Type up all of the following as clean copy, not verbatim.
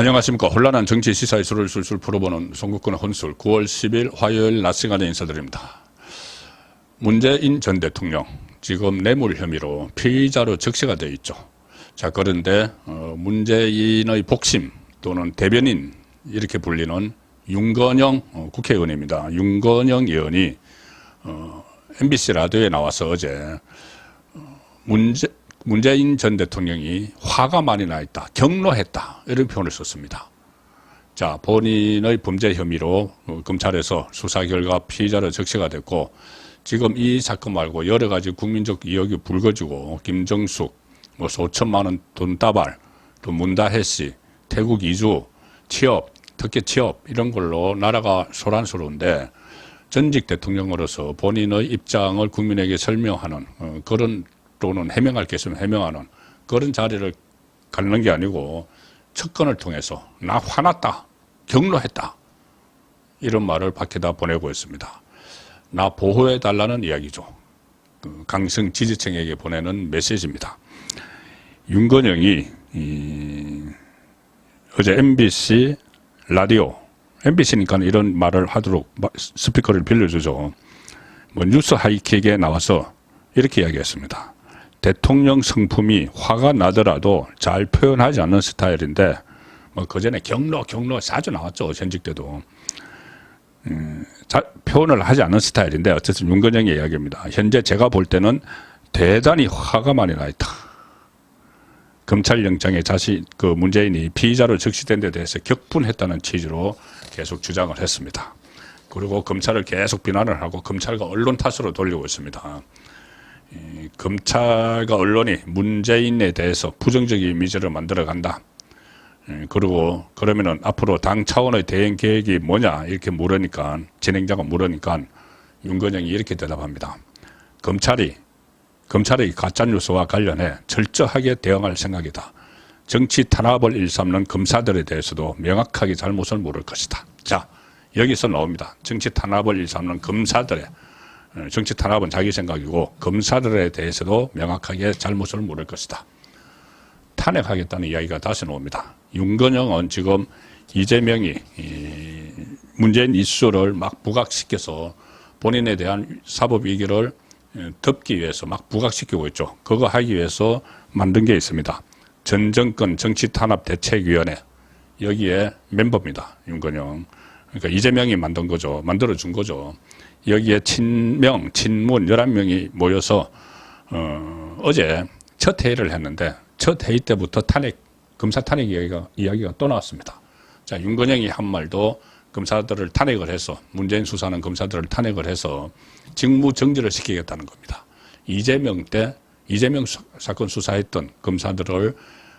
안녕하십니까. 혼란한 정치 시사의 술을 술술 풀어보는 송국근의 혼술 9월 10일 화요일 낮 시간에 인사드립니다. 문재인 전 대통령 지금 뇌물 혐의로 피의자로 적시가 되어 있죠. 자, 그런데 문재인의 복심 또는 대변인 이렇게 불리는 윤건영 국회의원입니다. 윤건영 의원이 MBC 라디오에 나와서 어제 문재인 전 대통령이 화가 많이 나 있다, 격노했다 이런 표현을 썼습니다. 자, 본인의 범죄 혐의로 검찰에서 수사 결과 피의자로 적시가 됐고, 지금 이 사건 말고 여러 가지 국민적 의혹이 불거지고 김정숙, 뭐 수천만 원 돈 다발, 또 문다혜 씨, 태국 이주, 취업, 특혜 취업 이런 걸로 나라가 소란스러운데 전직 대통령으로서 본인의 입장을 국민에게 설명하는 그런 또는 해명할 게 있으면 해명하는 그런 자리를 갖는 게 아니고 측근을 통해서 나 화났다, 격노했다 이런 말을 밖에다 보내고 있습니다. 나 보호해달라는 이야기죠. 강성 지지층에게 보내는 메시지입니다. 윤건영이 어제 MBC 라디오, MBC니까 이런 말을 하도록 스피커를 빌려주죠. 뭐 뉴스 하이킥에 나와서 이렇게 이야기했습니다. 대통령 성품이 화가 나더라도 잘 표현하지 않는 스타일인데, 뭐 그전에 격노 자주 나왔죠. 현직 때도. 표현을 하지 않는 스타일인데 어쨌든 윤건영의 이야기입니다. 현재 제가 볼 때는 대단히 화가 많이 나 있다. 검찰영장에 문재인이 피의자로 적시된 데 대해서 격분했다는 취지로 계속 주장을 했습니다. 그리고 검찰을 계속 비난을 하고 검찰과 언론 탓으로 돌리고 있습니다. 검찰과 언론이 문재인에 대해서 부정적 이미지를 만들어 간다. 그리고 그러면은 앞으로 당 차원의 대응 계획이 뭐냐 이렇게 물으니까, 진행자가 물으니까 윤건영이 이렇게 대답합니다. 검찰의 가짜뉴스와 관련해 철저하게 대응할 생각이다. 정치 탄압을 일삼는 검사들에 대해서도 명확하게 잘못을 물을 것이다. 자, 여기서 나옵니다. 정치 탄압을 일삼는 검사들의, 정치 탄압은 자기 생각이고 검사들에 대해서도 명확하게 잘못을 물을 것이다. 탄핵하겠다는 이야기가 다시 나옵니다. 윤건영은 지금 이재명이 문재인 이슈를 막 부각시켜서 본인에 대한 사법 위기를 덮기 위해서 막 부각시키고 있죠. 그거 하기 위해서 만든 게 있습니다. 전 정권 정치탄압대책위원회, 여기에 멤버입니다. 윤건영. 그러니까 이재명이 만든 거죠. 만들어준 거죠. 여기에 친문 11명이 모여서 어제 첫 회의를 했는데, 첫 회의 때부터 검사 탄핵 이야기가 또 나왔습니다. 자, 윤건영이 한 말도 검사들을 탄핵을 해서, 문재인 수사는 검사들을 탄핵을 해서 직무 정지를 시키겠다는 겁니다. 이재명 사건 수사했던 검사들을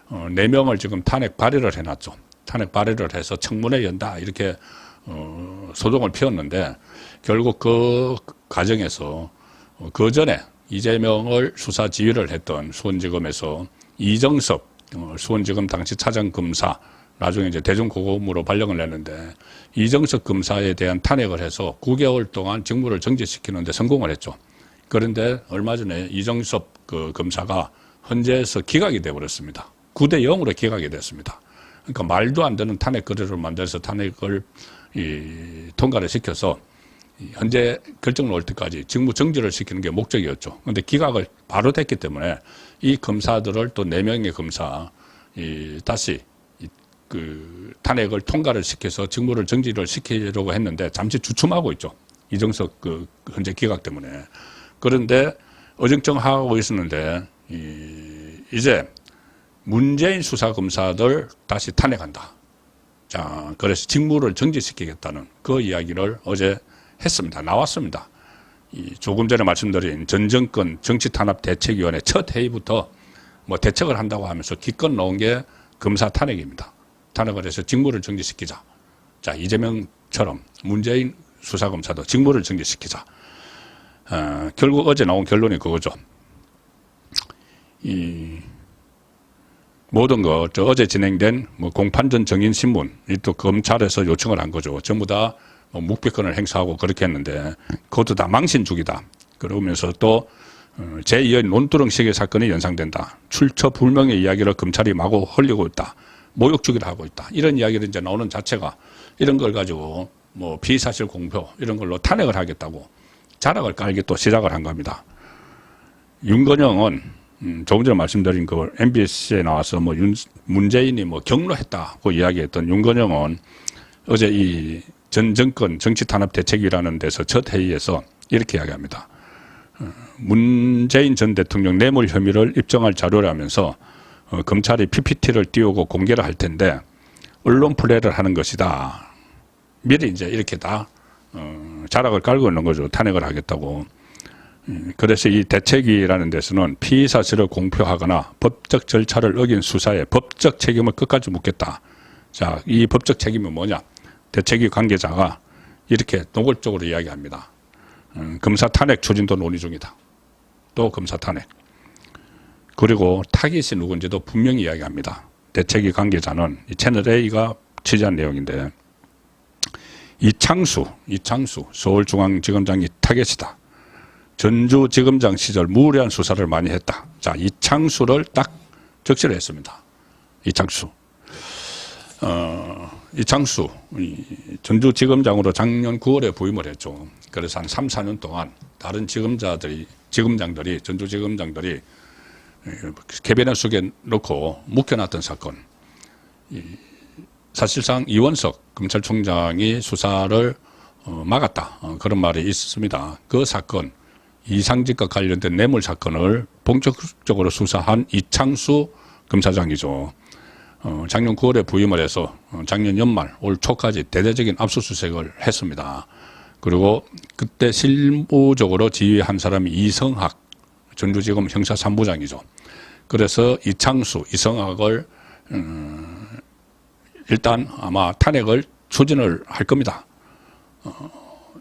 4명을 지금 탄핵 발의를 해놨죠. 탄핵 발의를 해서 청문회 연다 이렇게 소동을 피웠는데, 결국 그 과정에서 그 전에 이재명을 수사 지휘를 했던 수원지검에서 이정섭 수원지검 당시 차장검사, 나중에 이제 대중고검으로 발령을 냈는데, 이정섭 검사에 대한 탄핵을 해서 9개월 동안 직무를 정지시키는데 성공을 했죠. 그런데 얼마 전에 이정섭 검사가 헌재에서 기각이 되어버렸습니다. 9대 0으로 기각이 됐습니다. 그러니까 말도 안 되는 탄핵 거래를 만들어서 탄핵을 통과를 시켜서 현재 결정 나올 때까지 직무 정지를 시키는 게 목적이었죠. 그런데 기각을 바로 됐기 때문에 이 검사들을 또 4명의 검사 다시 탄핵을 통과를 시켜서 직무를 정지를 시키려고 했는데 잠시 주춤하고 있죠. 이정석 현재 기각 때문에. 그런데 어정쩡하고 있었는데 이제 문재인 수사검사들 다시 탄핵한다. 자, 그래서 직무를 정지시키겠다는 그 이야기를 어제 했습니다. 나왔습니다. 조금 전에 말씀드린 전 정권 정치탄압대책위원회 첫 회의부터 뭐 대책을 한다고 하면서 기껏 나온 게 검사 탄핵입니다. 탄핵을 해서 직무를 정지시키자. 자, 이재명처럼 문재인 수사검사도 직무를 정지시키자. 결국 어제 나온 결론이 그거죠. 모든 어제 진행된 공판전 정인신문, 또 검찰에서 요청을 한 거죠. 전부 다 묵비권을 행사하고 그렇게 했는데, 그것도 다 망신주기다. 그러면서 또 제2의 논두렁 시계 사건이 연상된다. 출처 불명의 이야기를 검찰이 마구 흘리고 있다. 모욕 주기를 하고 있다. 이런 이야기를 이제 나오는 자체가 이런 걸 가지고 뭐 피의사실 공표 이런 걸로 탄핵을 하겠다고 자락을 깔기 또 시작을 한 겁니다. 윤건영은 조금 전에 말씀드린 그 MBC에 나와서 뭐 문재인이 뭐 경로했다고 이야기했던 윤건영은 어제 이 전 정권 정치 탄압 대책이라는 데서 첫 회의에서 이렇게 이야기합니다. 문재인 전 대통령 뇌물 혐의를 입증할 자료라면서 검찰이 PPT를 띄우고 공개를 할 텐데 언론 플레이를 하는 것이다. 미리 이제 이렇게 다 자락을 깔고 있는 거죠. 탄핵을 하겠다고. 그래서 이 대책이라는 데서는 피의 사실을 공표하거나 법적 절차를 어긴 수사에 법적 책임을 끝까지 묻겠다. 자, 이 법적 책임은 뭐냐? 대책위 관계자가 이렇게 노골적으로 이야기합니다. 검사 탄핵 추진도 논의 중이다. 또 검사 탄핵. 그리고 타깃이 누군지도 분명히 이야기합니다. 대책위 관계자는 이 채널A가 취재한 내용인데 이창수 서울중앙지검장이 타겟이다. 전주지검장 시절 무리한 수사를 많이 했다. 자, 이창수를 딱 적시를 했습니다. 이창수. 이창수 전주지검장으로 작년 9월에 부임을 했죠. 그래서 한 3, 4년 동안 다른 지검장들이 전주지검장들이 개변에 속에 넣고 묵혀놨던 사건. 사실상 이원석 검찰총장이 수사를 막았다. 그런 말이 있습니다. 그 사건 이상직과 관련된 뇌물 사건을 본격적으로 수사한 이창수 검사장이죠. 작년 9월에 부임을 해서 작년 연말 올 초까지 대대적인 압수수색을 했습니다. 그리고 그때 실무적으로 지휘한 사람이 이성학 전주지검 형사 3부장이죠. 그래서 이창수, 이성학을 일단 아마 탄핵을 추진을 할 겁니다.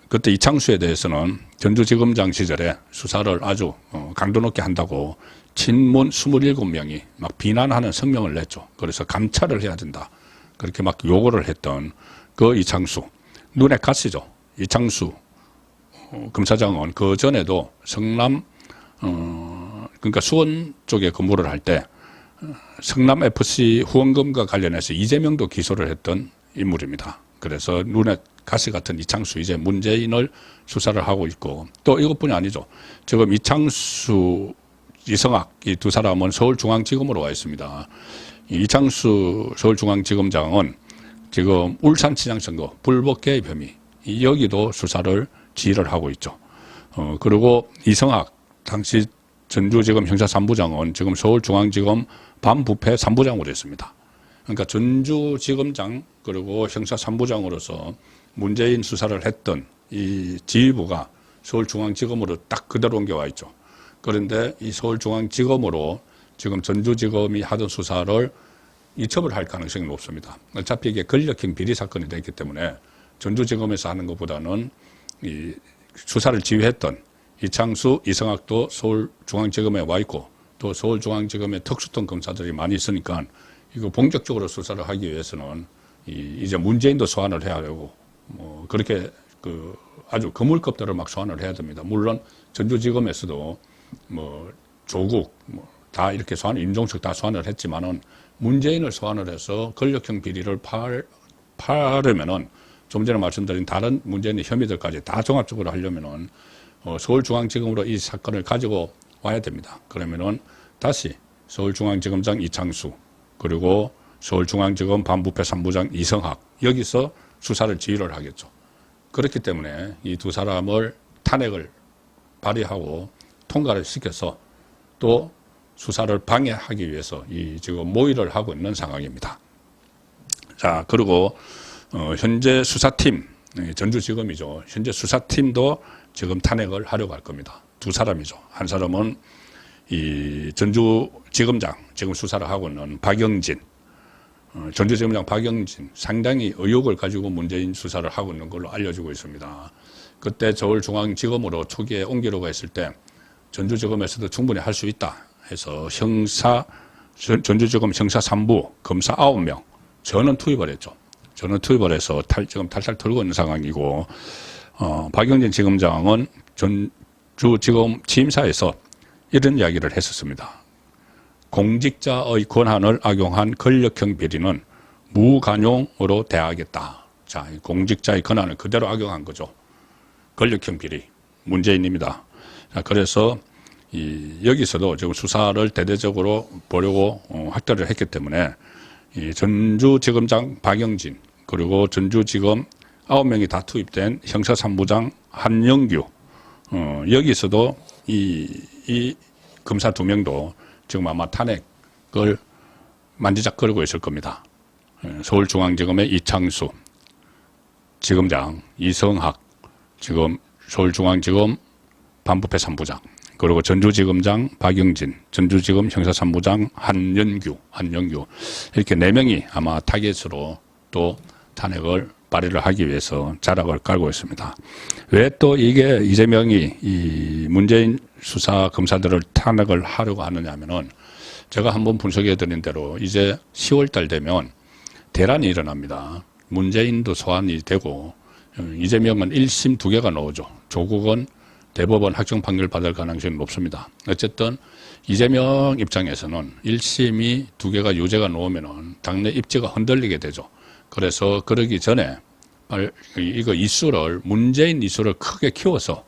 그때 이창수에 대해서는 전주지검장 시절에 수사를 아주 강도 높게 한다고 친문 27명이 막 비난하는 성명을 냈죠. 그래서 감찰을 해야 된다. 그렇게 막 요구를 했던 그 이창수. 눈에 가시죠. 이창수 검사장은 그 전에도 성남, 그러니까 수원 쪽에 근무를 할 때 성남 FC 후원금과 관련해서 이재명도 기소를 했던 인물입니다. 그래서 눈에 가시 같은 이창수, 이제 문재인을 수사를 하고 있고 또 이것뿐이 아니죠. 지금 이창수, 이성학 이 두 사람은 서울중앙지검으로 와 있습니다. 이창수 서울중앙지검장은 지금 울산시장 선거 불법 개입 혐의 여기도 수사를 지휘를 하고 있죠. 그리고 이성학 당시 전주지검 형사 3부장은 지금 서울중앙지검 반부패 3부장으로 했습니다. 그러니까 전주지검장 그리고 형사 3부장으로서 문재인 수사를 했던 이 지휘부가 서울중앙지검으로 딱 그대로 옮겨와 있죠. 그런데 이 서울중앙지검으로 지금 전주지검이 하던 수사를 이첩을 할 가능성이 높습니다. 어차피 이게 권력형 비리 사건이 됐기 때문에 전주지검에서 하는 것보다는 이 수사를 지휘했던 이창수, 이성학도 서울중앙지검에 와 있고 또 서울중앙지검에 특수통 검사들이 많이 있으니까 이거 본격적으로 수사를 하기 위해서는 이제 문재인도 소환을 해야 되고 뭐 그렇게 그 아주 거물급들을 막 소환을 해야 됩니다. 물론 전주지검에서도 뭐 조국 뭐 다 이렇게 임종석 다 소환을 했지만은 문재인을 소환을 해서 권력형 비리를 파려면은 좀 전에 말씀드린 다른 문재인의 혐의들까지 다 종합적으로 하려면은 서울중앙지검으로 이 사건을 가지고 와야 됩니다. 그러면은 다시 서울중앙지검장 이창수 그리고 서울중앙지검 반부패 3부장 이성학 여기서 수사를 지휘를 하겠죠. 그렇기 때문에 이 두 사람을 탄핵을 발의하고 통과를 시켜서 또 수사를 방해하기 위해서 이 지금 모의를 하고 있는 상황입니다. 자, 그리고 현재 수사팀 전주지검이죠. 현재 수사팀도 지금 탄핵을 하려고 할 겁니다. 두 사람이죠. 한 사람은 이 전주지검장 지금 수사를 하고 있는 박영진 전주지검장 박영진 상당히 의혹을 가지고 문재인 수사를 하고 있는 걸로 알려지고 있습니다. 그때 서울중앙지검으로 초기에 옮기려고 했을 때 전주지검에서도 충분히 할 수 있다 해서 전주지검 형사 3부 검사 9명 전원 투입을 했죠. 전원 투입을 해서 지금 탈탈 털고 있는 상황이고 박영진 지검장은 전주지검 취임사에서 이런 이야기를 했었습니다. 공직자의 권한을 악용한 권력형 비리는 무관용으로 대하겠다. 자, 공직자의 권한을 그대로 악용한 거죠. 권력형 비리 문재인입니다. 자, 그래서 여기서도 지금 수사를 대대적으로 보려고 확대를 했기 때문에 이 전주지검장 박영진 그리고 전주지검 9명이 다 투입된 형사 3부장 한영규 여기서도 이 검사 2명도 지금 아마 탄핵을 만지작거리고 있을 겁니다. 서울중앙지검의 이창수 지검장, 이성학 지금 서울중앙지검 반부패 3부장, 그리고 전주지검장 박영진, 전주지검 형사 3부장 한영규 이렇게 4명이 아마 타겟으로 또 탄핵을 발의를 하기 위해서 자락을 깔고 있습니다. 왜 또 이게 이재명이 이 문재인 수사 검사들을 탄핵을 하려고 하느냐 하면은 제가 한번 분석해 드린 대로 이제 10월 달 되면 대란이 일어납니다. 문재인도 소환이 되고 이재명은 1심 2개가 나오죠. 조국은 대법원 확정 판결 받을 가능성이 높습니다. 어쨌든 이재명 입장에서는 1심이 2개가 유죄가 나오면은 당내 입지가 흔들리게 되죠. 그래서 그러기 전에 이거 이슈를 문재인 이슈를 크게 키워서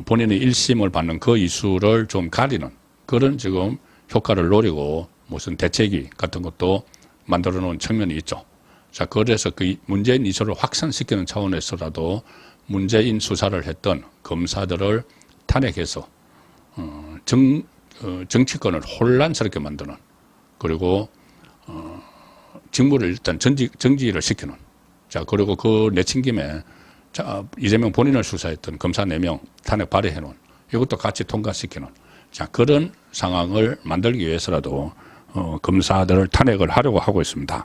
본인이 1심을 받는 그 이슈를 좀 가리는 그런 지금 효과를 노리고 무슨 대책위 같은 것도 만들어 놓은 측면이 있죠. 자, 그래서 그 문재인 이슈를 확산시키는 차원에서라도 문재인 수사를 했던 검사들을 탄핵해서 정치권을 혼란스럽게 만드는 그리고 직무를 일단 정지를 시키는 자 그리고 그 내친김에 자 이재명 본인을 수사했던 검사 4명 탄핵 발의해 놓은 이것도 같이 통과시키는 자 그런 상황을 만들기 위해서라도 검사들을 탄핵을 하려고 하고 있습니다.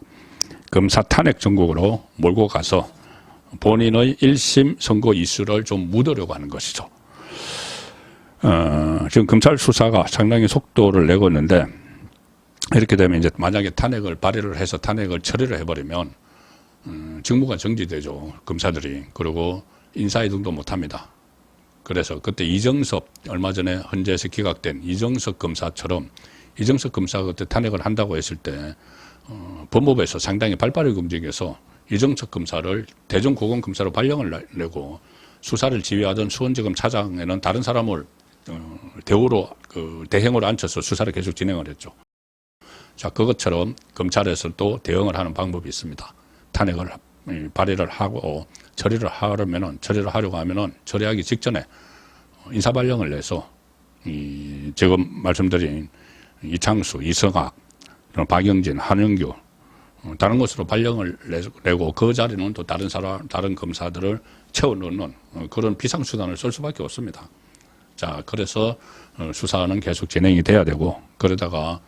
검사 탄핵 전국으로 몰고 가서 본인의 1심 선고 이슈를 좀 묻으려고 하는 것이죠. 지금 검찰 수사가 상당히 속도를 내고 있는데 이렇게 되면 이제 만약에 탄핵을 발의를 해서 탄핵을 처리를 해버리면 직무가 정지되죠. 검사들이. 그리고 인사이동도 못합니다. 그래서 그때 이정섭 얼마 전에 헌재에서 기각된 이정섭 검사처럼 이정섭 검사가 그때 탄핵을 한다고 했을 때 법무부에서 상당히 발빠르게 움직여서 이정섭 검사를 대전고검검사로 발령을 내고 수사를 지휘하던 수원지검 차장에는 다른 사람을 대우로 대행으로 앉혀서 수사를 계속 진행을 했죠. 자, 그것처럼 검찰에서 또 대응을 하는 방법이 있습니다. 탄핵을 발의를 하고 처리를 하려고 하면은 처리하기 직전에 인사발령을 내서 지금 말씀드린 이창수, 이성학, 박영진, 한영규 다른 곳으로 발령을 내고 그 자리는 또 다른 검사들을 채워넣는 그런 비상수단을 쓸 수밖에 없습니다. 자, 그래서 수사는 계속 진행이 돼야 되고 그러다가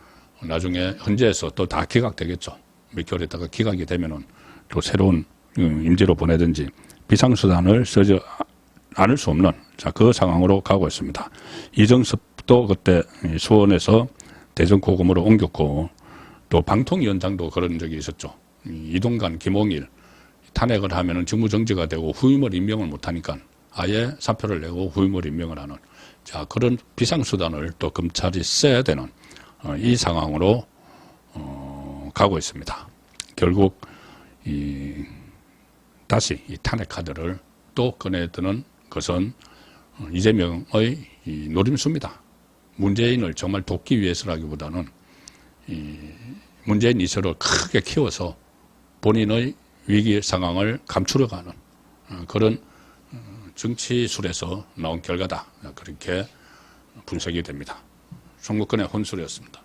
나중에 헌재에서 또 다 기각되겠죠. 몇 개월 있다가 기각이 되면은 또 새로운 임지로 보내든지 비상수단을 쓰지 않을 수 없는 자, 그 상황으로 가고 있습니다. 이정섭도 그때 수원에서 대전고검으로 옮겼고 또 방통위원장도 그런 적이 있었죠. 이동관, 김홍일 탄핵을 하면은 직무정지가 되고 후임을 임명을 못하니까 아예 사표를 내고 후임을 임명을 하는 자 그런 비상수단을 또 검찰이 써야 되는 이 상황으로 가고 있습니다. 결국 다시 이 탄핵 카드를 또 꺼내드는 것은 이재명의 노림수입니다. 문재인을 정말 돕기 위해서라기보다는 문재인 이슈를 크게 키워서 본인의 위기 상황을 감추려고 하는 그런 정치술에서 나온 결과다. 그렇게 분석이 됩니다. 송국근의 혼술이었습니다.